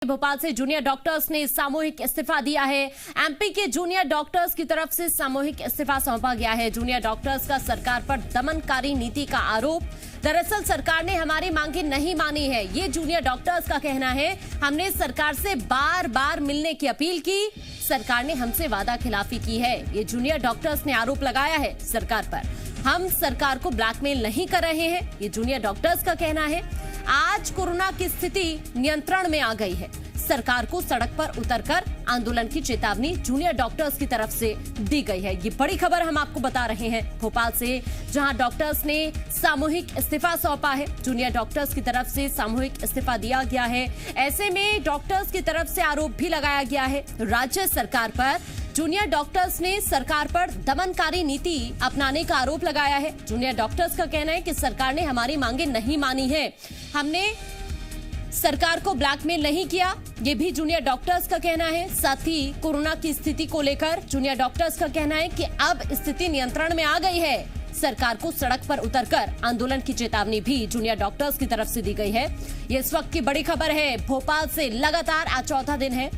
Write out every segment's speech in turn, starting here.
भोपाल से junior doctors ने सामूहिक इस्तीफा दिया है। एमपी के जूनियर डॉक्टर्स की तरफ से सामूहिक इस्तीफा सौंपा गया है। जूनियर डॉक्टर्स का सरकार पर दमनकारी नीति का आरोप। दरअसल सरकार ने हमारी मांगे नहीं मानी है, ये जूनियर डॉक्टर्स का कहना है। हमने सरकार से बार बार मिलने की अपील की, सरकार ने हमसे वादा खिलाफी की है। ये जूनियर डॉक्टर्स ने आरोप लगाया है सरकार पर। हम सरकार को ब्लैकमेल नहीं कर रहे हैं, ये जूनियर डॉक्टर्स का कहना है। आज कोरोना की स्थिति नियंत्रण में आ गई है, सरकार को सड़क पर उतरकर आंदोलन की चेतावनी जूनियर डॉक्टर्स की तरफ से दी गई है। ये बड़ी खबर हम आपको बता रहे हैं भोपाल से, जहां डॉक्टर्स ने सामूहिक इस्तीफा सौंपा है। जूनियर डॉक्टर्स की तरफ से सामूहिक इस्तीफा दिया गया है। ऐसे में डॉक्टर्स की तरफ से आरोप भी लगाया गया है राज्य सरकार पर। जूनियर डॉक्टर्स ने सरकार पर दमनकारी नीति अपनाने का आरोप लगाया है। जूनियर डॉक्टर्स का कहना है कि सरकार ने हमारी मांगे नहीं मानी है, हमने सरकार को ब्लैकमेल नहीं किया, ये भी जूनियर डॉक्टर्स का कहना है। साथ ही कोरोना की स्थिति को लेकर जूनियर डॉक्टर्स का कहना है कि अब स्थिति नियंत्रण में आ गई है, सरकार को सड़क पर उतरकर आंदोलन की चेतावनी भी जूनियर डॉक्टर्स की तरफ से दी गई है। ये इस वक्त की बड़ी खबर है भोपाल से। लगातार आज चौथा दिन है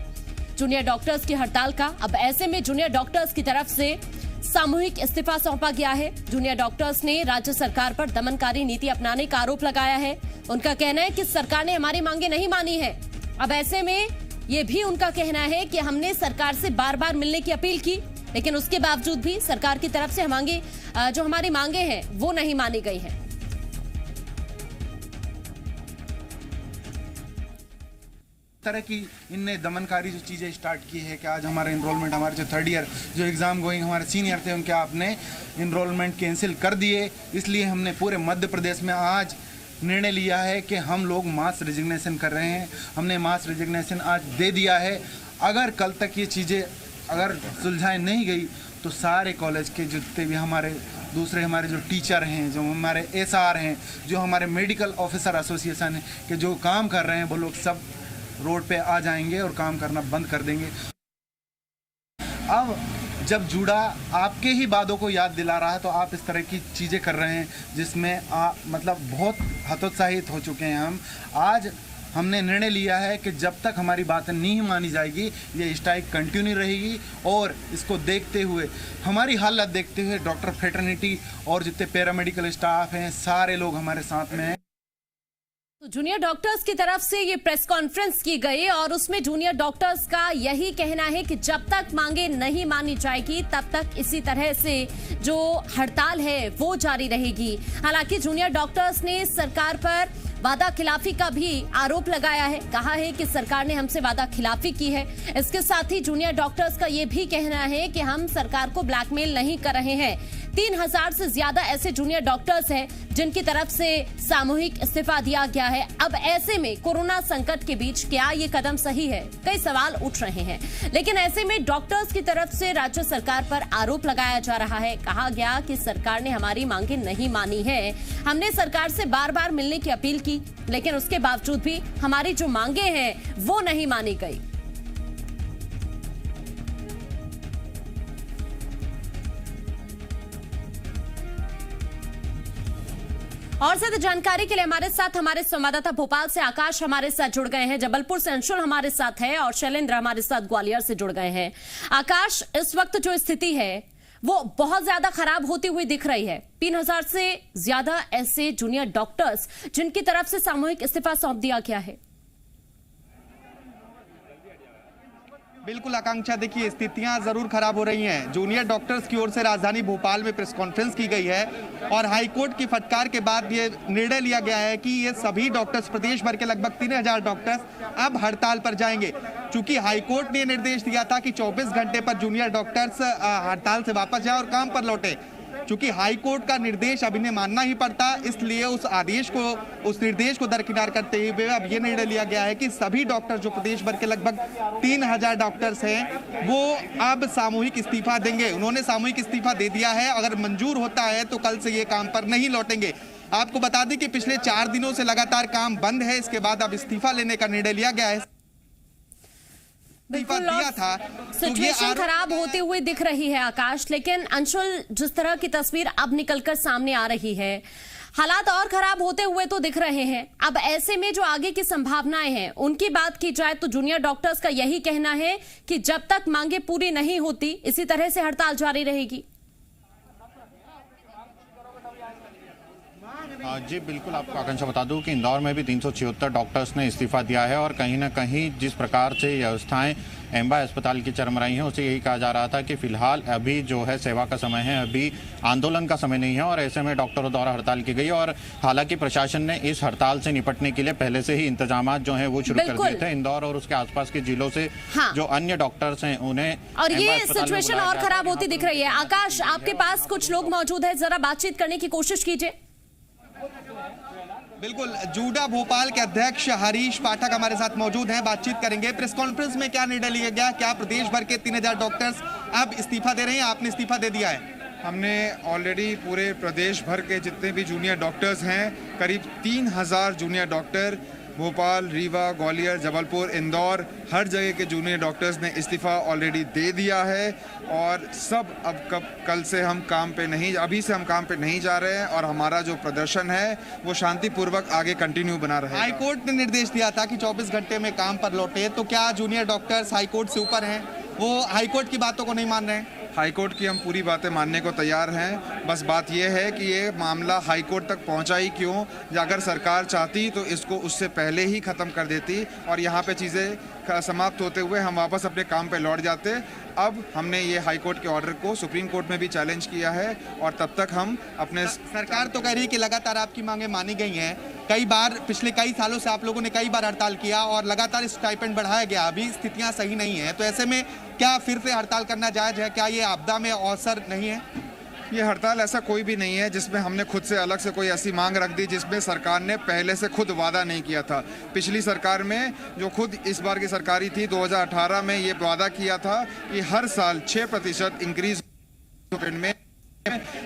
जूनियर डॉक्टर्स की हड़ताल का। अब ऐसे में जूनियर डॉक्टर्स की तरफ से सामूहिक इस्तीफा सौंपा गया है। जूनियर डॉक्टर्स ने राज्य सरकार पर दमनकारी नीति अपनाने का आरोप लगाया है। उनका कहना है कि सरकार ने हमारी मांगे नहीं मानी है। अब ऐसे में ये भी उनका कहना है कि हमने सरकार से बार बार मिलने की अपील की, लेकिन उसके बावजूद भी सरकार की तरफ से जो हमारी मांगे हैं वो नहीं मानी गई हैं। तरह की इनने दमनकारी जो चीज़ें स्टार्ट की है कि आज हमारा इनरोलमेंट, हमारे जो थर्ड ईयर जो एग्ज़ाम गोइंग हमारे सीनियर थे उनके आपने इनरोलमेंट कैंसिल कर दिए। इसलिए हमने पूरे मध्य प्रदेश में आज निर्णय लिया है कि हम लोग मास रेजिग्नेशन कर रहे हैं। हमने मास रेजिग्नेशन आज दे दिया है। अगर कल तक ये चीज़ें अगर सुलझाई नहीं गई तो सारे कॉलेज के जितने भी हमारे जो टीचर हैं, जो हमारे एसआर हैं, जो हमारे मेडिकल ऑफिसर एसोसिएशन है के जो काम कर रहे हैं, वो लोग सब रोड पे आ जाएंगे और काम करना बंद कर देंगे। अब जब जूड़ा आपके ही वादों को याद दिला रहा है तो आप इस तरह की चीज़ें कर रहे हैं जिसमें मतलब बहुत हतोत्साहित हो चुके हैं हम। आज हमने निर्णय लिया है कि जब तक हमारी बातें नहीं मानी जाएगी ये स्ट्राइक कंटिन्यू रहेगी। और इसको देखते हुए, हमारी हालत देखते हुए डॉक्टर फ्रेटर्निटी और जितने पैरामेडिकल स्टाफ हैं सारे लोग हमारे साथ में हैं। तो जूनियर डॉक्टर्स की तरफ से ये प्रेस कॉन्फ्रेंस की गई और उसमें जूनियर डॉक्टर्स का यही कहना है कि जब तक मांगे नहीं मानी जाएगी तब तक इसी तरह से जो हड़ताल है वो जारी रहेगी। हालांकि जूनियर डॉक्टर्स ने सरकार पर वादा खिलाफी का भी आरोप लगाया है, कहा है कि सरकार ने हमसे वादा खिलाफी की है। इसके साथ ही जूनियर डॉक्टर्स का ये भी कहना है कि हम सरकार को ब्लैकमेल नहीं कर रहे हैं। 3000 से ज्यादा ऐसे जूनियर डॉक्टर्स हैं जिनकी तरफ से सामूहिक इस्तीफा दिया गया है। अब ऐसे में कोरोना संकट के बीच क्या ये कदम सही है, कई सवाल उठ रहे हैं। लेकिन ऐसे में डॉक्टर्स की तरफ से राज्य सरकार पर आरोप लगाया जा रहा है। कहा गया कि सरकार ने हमारी मांगे नहीं मानी है, हमने सरकार से बार बार मिलने की अपील की, लेकिन उसके बावजूद भी हमारी जो मांगे हैं वो नहीं मानी गई। और ज्यादा जानकारी के लिए हमारे संवाददाता भोपाल से आकाश हमारे साथ जुड़ गए हैं, जबलपुर से अंशुल हमारे साथ है और शैलेंद्र हमारे साथ ग्वालियर से जुड़ गए हैं। आकाश, इस वक्त जो स्थिति है वो बहुत ज्यादा खराब होती हुई दिख रही है। 3000 से ज्यादा ऐसे जूनियर डॉक्टर्स जिनकी तरफ से सामूहिक इस्तीफा सौंप दिया गया है। बिल्कुल आकांक्षा, देखिए स्थितियां जरूर खराब हो रही हैं। जूनियर डॉक्टर्स की ओर से राजधानी भोपाल में प्रेस कॉन्फ्रेंस की गई है और हाईकोर्ट की फटकार के बाद ये निर्णय लिया गया है कि ये सभी डॉक्टर्स, प्रदेश भर के लगभग 3000 डॉक्टर्स अब हड़ताल पर जाएंगे। चूंकि हाईकोर्ट ने निर्देश दिया था कि 24 घंटे पर जूनियर डॉक्टर्स हड़ताल से वापस जाए और काम पर लौटे। चूंकि हाईकोर्ट का निर्देश अब इन्हें मानना ही पड़ता, इसलिए उस निर्देश को दरकिनार करते हुए अब ये निर्णय लिया गया है कि सभी डॉक्टर जो प्रदेश भर के लगभग 3000 डॉक्टर्स हैं वो अब सामूहिक इस्तीफा देंगे। उन्होंने सामूहिक इस्तीफा दे दिया है। अगर मंजूर होता है तो कल से ये काम पर नहीं लौटेंगे। आपको बता दें कि पिछले 4 दिनों से लगातार काम बंद है, इसके बाद अब इस्तीफा लेने का निर्णय लिया गया है। दिया था सिचुएशन खराब होते हुए दिख रही है आकाश, लेकिन अंशुल, जिस तरह की तस्वीर अब निकलकर सामने आ रही है, हालात और खराब होते हुए तो दिख रहे हैं। अब ऐसे में जो आगे की संभावनाएं हैं उनकी बात की जाए तो जूनियर डॉक्टर्स का यही कहना है कि जब तक मांगे पूरी नहीं होती इसी तरह से हड़ताल जारी रहेगी। जी बिल्कुल, आपको आकांक्षा बता दूं कि इंदौर में भी 376 डॉक्टर्स ने इस्तीफा दिया है और कहीं ना कहीं जिस प्रकार से व्यवस्थाएं एम्बा अस्पताल की चरमराई हैं उसे यही कहा जा रहा था कि फिलहाल अभी जो है सेवा का समय है, अभी आंदोलन का समय नहीं है और ऐसे में डॉक्टरों द्वारा हड़ताल की गई। और हालांकि प्रशासन ने इस हड़ताल से निपटने के लिए पहले से ही इंतजाम जो है वो शुरू कर दिए थे। इंदौर और उसके आसपास के जिलों से जो अन्य डॉक्टर्स हैं उन्हें, और ये सिचुएशन और खराब होती दिख रही है। आकाश, आपके पास कुछ लोग मौजूद है, जरा बातचीत करने की कोशिश कीजिए। बिल्कुल, जूडा भोपाल के अध्यक्ष हरीश पाठक हमारे साथ मौजूद हैं, बातचीत करेंगे। प्रेस कॉन्फ्रेंस में क्या निर्णय लिया गया, क्या प्रदेश भर के 3000 डॉक्टर्स अब इस्तीफा दे रहे हैं? आपने इस्तीफा दे दिया है? हमने ऑलरेडी पूरे प्रदेश भर के जितने भी जूनियर डॉक्टर्स हैं, करीब 3000 जूनियर डॉक्टर भोपाल, रीवा, ग्वालियर, जबलपुर, इंदौर, हर जगह के जूनियर डॉक्टर्स ने इस्तीफा ऑलरेडी दे दिया है। और सब अब कल से हम काम पे नहीं, अभी से हम काम पे नहीं जा रहे हैं और हमारा जो प्रदर्शन है वो शांतिपूर्वक आगे कंटिन्यू बना रहे। हाईकोर्ट ने निर्देश दिया था कि 24 घंटे में काम पर लौटे, तो क्या जूनियर डॉक्टर्स हाईकोर्ट से ऊपर हैं? वो हाईकोर्ट की बातों को नहीं मान रहे हैं? हाईकोर्ट की हम पूरी बातें मानने को तैयार हैं, बस बात यह है कि ये मामला हाईकोर्ट तक पहुंचा ही क्यों? अगर सरकार चाहती तो इसको उससे पहले ही ख़त्म कर देती और यहाँ पे चीज़ें समाप्त होते हुए हम वापस अपने काम पे लौट जाते। अब हमने ये हाईकोर्ट के ऑर्डर को सुप्रीम कोर्ट में भी चैलेंज किया है और तब तक हम अपने, सरकार तो कह रही है कि लगातार आपकी मांगे मानी गई हैं। कई बार पिछले कई सालों से आप लोगों ने कई बार हड़ताल किया और लगातार स्टाइपेंड बढ़ाया गया, अभी स्थितियां सही नहीं है, तो ऐसे में क्या फिर से हड़ताल करना जायज है? क्या ये आपदा में अवसर नहीं है? ये हड़ताल ऐसा कोई भी नहीं है जिसमें हमने खुद से अलग से कोई ऐसी मांग रख दी जिसमें सरकार ने पहले से खुद वादा नहीं किया था। पिछली सरकार में जो खुद इस बार की सरकारी थी 2018 में ये वादा किया था कि हर साल 6% इंक्रीज में,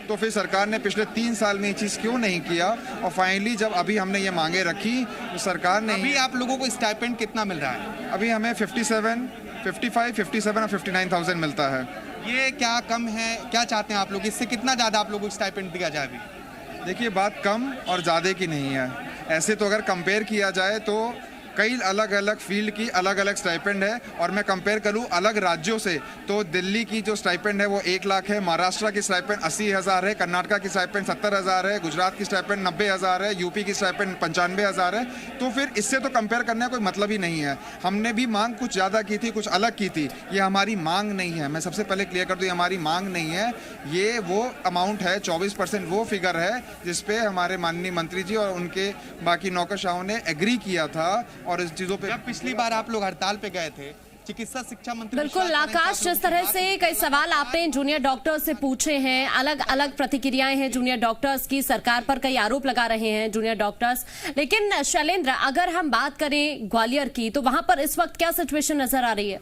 तो फिर सरकार ने पिछले 3 साल में ये चीज़ क्यों नहीं किया? और फाइनली जब अभी हमने ये मांगे रखी तो सरकार ने, अभी आप लोगों को स्टाइपेंड कितना मिल रहा है? अभी हमें 57, 55, 57 और 59,000 मिलता है। ये क्या कम है? क्या चाहते हैं आप लोग, इससे कितना ज़्यादा आप लोगों को स्टाइपेंड दिया जाए? अभी देखिए, बात कम और ज़्यादा की नहीं है। ऐसे तो अगर कंपेयर किया जाए तो कई अलग अलग फील्ड की अलग अलग स्टाइपेंड है और मैं कंपेयर करूं अलग राज्यों से तो दिल्ली की जो स्टाइपेंड है वो 1 लाख है, महाराष्ट्र की स्टाइपेंड 80,000 है, कर्नाटका की स्टाइपेंड 70,000 है, गुजरात की स्टाइपेंड 90,000 है, यूपी की स्टाइपेंड 95,000 है। तो फिर इससे तो कंपेयर करने का कोई मतलब ही नहीं है। हमने भी मांग कुछ ज़्यादा की थी, कुछ अलग की थी, ये हमारी मांग नहीं है। मैं सबसे पहले क्लियर कर दूँ, ये हमारी मांग नहीं है, ये वो अमाउंट है, 24% वो फिगर है जिसपे हमारे माननीय मंत्री जी और उनके बाकी नौकरशाहों ने एग्री किया था। और इस चीज़ों पे जब पिछली बार आप लोग हड़ताल पे गए थे, चिकित्सा शिक्षा मंत्री, बिल्कुल आकाश, जिस तरह से कई सवाल आपने जूनियर डॉक्टर्स से पूछे हैं, अलग अलग प्रतिक्रियाएं हैं जूनियर डॉक्टर्स की, सरकार पर कई आरोप लगा रहे हैं जूनियर डॉक्टर्स। लेकिन शैलेंद्र, अगर हम बात करें ग्वालियर की तो वहां पर इस वक्त क्या सिचुएशन नजर आ रही है?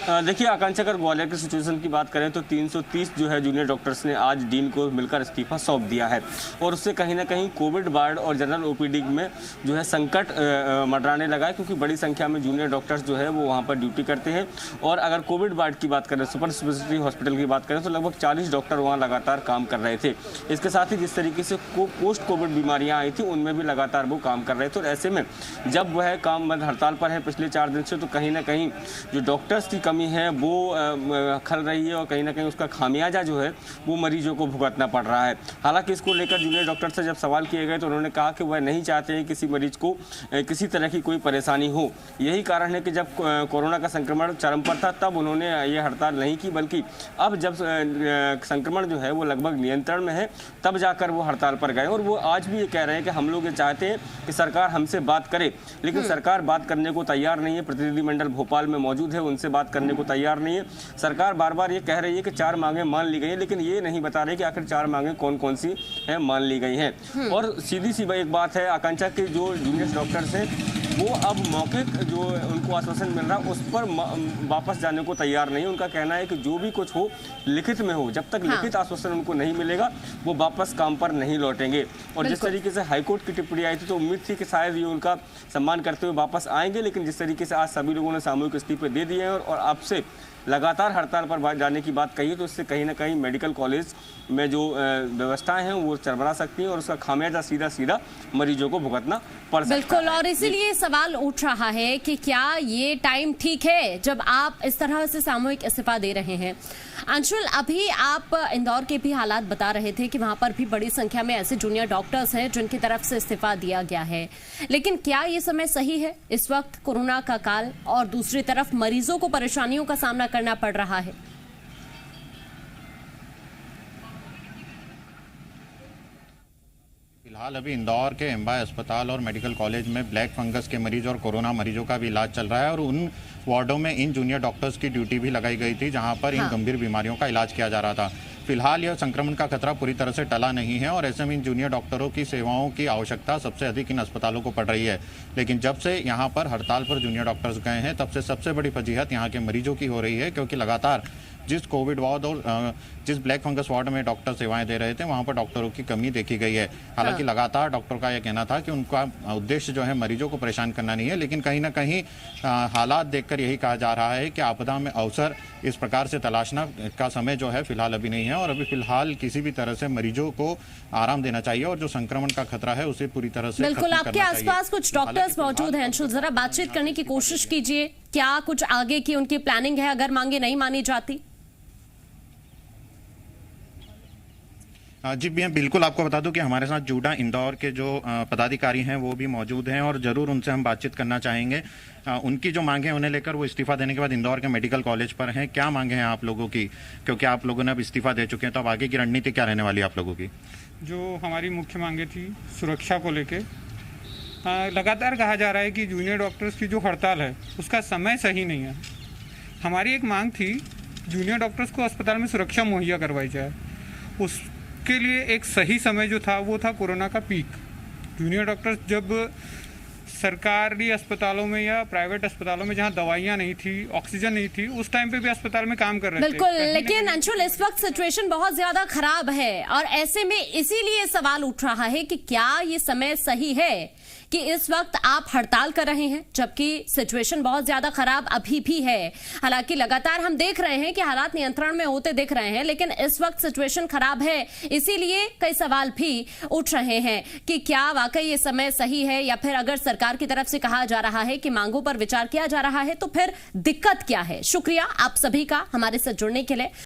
देखिए आकांक्षा, अगर ग्वालियर की सिचुएशन की बात करें तो 330 जो है जूनियर डॉक्टर्स ने आज डीन को मिलकर इस्तीफा सौंप दिया है और उससे कहीं ना कहीं कोविड वार्ड और जनरल ओपीडी में जो है संकट मंडराने लगा है, क्योंकि बड़ी संख्या में जूनियर डॉक्टर्स जो है वो वहाँ पर ड्यूटी करते हैं। और अगर कोविड वार्ड की बात करें, सुपर स्पेशलिटी हॉस्पिटल की बात करें तो लगभग 40 डॉक्टर वहाँ लगातार काम कर रहे थे। इसके साथ ही जिस तरीके से पोस्ट कोविड बीमारियाँ आई थी उनमें भी लगातार वो काम कर रहे थे। और ऐसे में जब वह काम बंद हड़ताल पर है पिछले 4 दिन से, तो कहीं ना कहीं जो डॉक्टर्स की कमी है वो खल रही है और कहीं ना कहीं उसका खामियाजा जो है वो मरीजों को भुगतना पड़ रहा है। हालांकि इसको लेकर जूनियर डॉक्टर से जब सवाल किए गए तो उन्होंने कहा कि वह नहीं चाहते हैं किसी मरीज को किसी तरह की कोई परेशानी हो। यही कारण है कि जब कोरोना का संक्रमण चरम पर था तब उन्होंने ये हड़ताल नहीं की, बल्कि अब जब संक्रमण जो है वो लगभग नियंत्रण में है तब जाकर वो हड़ताल पर गए। और वो आज भी ये कह रहे हैं कि हम लोग ये चाहते हैं कि सरकार हमसे बात करे, लेकिन सरकार बात करने को तैयार नहीं है। प्रतिनिधिमंडल भोपाल में मौजूद है, उनसे बात करने को तैयार नहीं है। सरकार बार बार ये कह रही है कि 4 मांगें मान ली गई हैं, लेकिन ये नहीं बता रही कि आखिर 4 मांगें कौन कौन सी हैं मान ली गई हैं। और सीधी सी एक बात है आकांक्षा के जो जूनियर डॉक्टर्स हैं वो अब मौखिक जो उनको आश्वासन मिल रहा है उस पर वापस जाने को तैयार नहीं है। उनका कहना है कि जो भी कुछ हो लिखित में हो, जब तक लिखित आश्वासन उनको नहीं मिलेगा वो वापस काम पर नहीं लौटेंगे। और जिस तरीके से हाईकोर्ट की टिप्पणी आई थी तो उम्मीद थी कि शायद ये उनका सम्मान करते हुए वापस आएंगे, लेकिन जिस तरीके से आज सभी लोगों ने सामूहिक इस्तीफे दे दिए हैं और अब से लगातार हड़ताल पर जाने की बात कही तो इससे कहीं ना कहीं मेडिकल कॉलेज में जो व्यवस्थाएं हैं वो चरमरा सकती हैं और उसका खामियाजा सीधा सीधा मरीजों को भुगतना पड़ सकता है। बिल्कुल, और इसीलिए सवाल उठ रहा है कि क्या ये टाइम ठीक है जब आप इस तरह से सामूहिक इस्तीफा दे रहे हैं। अंशुल, अभी आप इंदौर के भी हालात बता रहे थे कि वहां पर भी बड़ी संख्या में ऐसे जूनियर डॉक्टर्स हैं जिनकी तरफ से इस्तीफा दिया गया है, लेकिन क्या ये समय सही है इस वक्त कोरोना का काल और दूसरी तरफ मरीजों को परेशानियों का सामना करना पड़ रहा है? फिलहाल अभी इंदौर के एम्बा अस्पताल और मेडिकल कॉलेज में ब्लैक फंगस के मरीज और कोरोना मरीजों का भी इलाज चल रहा है और उन वार्डों में इन जूनियर डॉक्टर्स की ड्यूटी भी लगाई गई थी जहां पर इन गंभीर बीमारियों का इलाज किया जा रहा था। फिलहाल यह संक्रमण का खतरा पूरी तरह से टला नहीं है और ऐसे में इन जूनियर डॉक्टरों की सेवाओं की आवश्यकता सबसे अधिक इन अस्पतालों को पड़ रही है। लेकिन जब से यहाँ पर हड़ताल पर जूनियर डॉक्टर्स गए हैं तब से सबसे बड़ी फजीहत यहाँ के मरीजों की हो रही है, क्योंकि लगातार जिस कोविड वार्ड और जिस ब्लैक फंगस वार्ड में डॉक्टर सेवाएं दे रहे थे वहां पर डॉक्टरों की कमी देखी गई है। हालांकि लगातार डॉक्टर का यह कहना था कि उनका उद्देश्य जो है मरीजों को परेशान करना नहीं है, लेकिन कहीं ना कहीं हालात देखकर यही कहा जा रहा है कि आपदा में अवसर इस प्रकार से तलाशना का समय जो है फिलहाल अभी नहीं है और अभी फिलहाल किसी भी तरह से मरीजों को आराम देना चाहिए और जो संक्रमण का खतरा है उसे पूरी तरह से बिल्कुल। आपके आसपास कुछ डॉक्टर्स मौजूद हैं, अंशुल जरा बातचीत करने की कोशिश कीजिए। क्या कुछ आगे की उनकी प्लानिंग है अगर मांगे नहीं मानी जाती? जी मैं बिल्कुल आपको बता दूं कि हमारे साथ जूडा इंदौर के जो पदाधिकारी हैं वो भी मौजूद हैं और ज़रूर उनसे हम बातचीत करना चाहेंगे। उनकी जो मांगे हैं उन्हें लेकर वो इस्तीफा देने के बाद इंदौर के मेडिकल कॉलेज पर हैं। क्या मांगे हैं आप लोगों की, क्योंकि आप लोगों ने अब इस्तीफा दे चुके हैं, तो अब आगे की रणनीति क्या रहने वाली है आप लोगों की? जो हमारी मुख्य मांगे थी सुरक्षा को लेके, लगातार कहा जा रहा है कि जूनियर डॉक्टर्स की जो हड़ताल है उसका समय सही नहीं है। हमारी एक मांग थी जूनियर डॉक्टर्स को अस्पताल में सुरक्षा मुहैया करवाई जाए। उसके लिए एक सही समय जो था वो था कोरोना का पीक। जूनियर डॉक्टर्स जब सरकारी अस्पतालों में या प्राइवेट अस्पतालों में जहां दवाइयां नहीं थी, ऑक्सीजन नहीं थी, उस टाइम पे भी अस्पताल में काम कर रहे थे। बिल्कुल, लेकिन अंशुल इस वक्त सिचुएशन बहुत ज्यादा खराब है और ऐसे में इसीलिए सवाल उठ रहा है कि क्या ये समय सही है कि इस वक्त आप हड़ताल कर रहे हैं जबकि सिचुएशन बहुत ज्यादा खराब अभी भी है। हालांकि लगातार हम देख रहे हैं कि हालात नियंत्रण में होते दिख रहे हैं, लेकिन इस वक्त सिचुएशन खराब है, इसीलिए कई सवाल भी उठ रहे हैं कि क्या वाकई ये समय सही है या फिर अगर सरकार की तरफ से कहा जा रहा है कि मांगों पर विचार किया जा रहा है तो फिर दिक्कत क्या है। शुक्रिया आप सभी का हमारे साथ जुड़ने के लिए।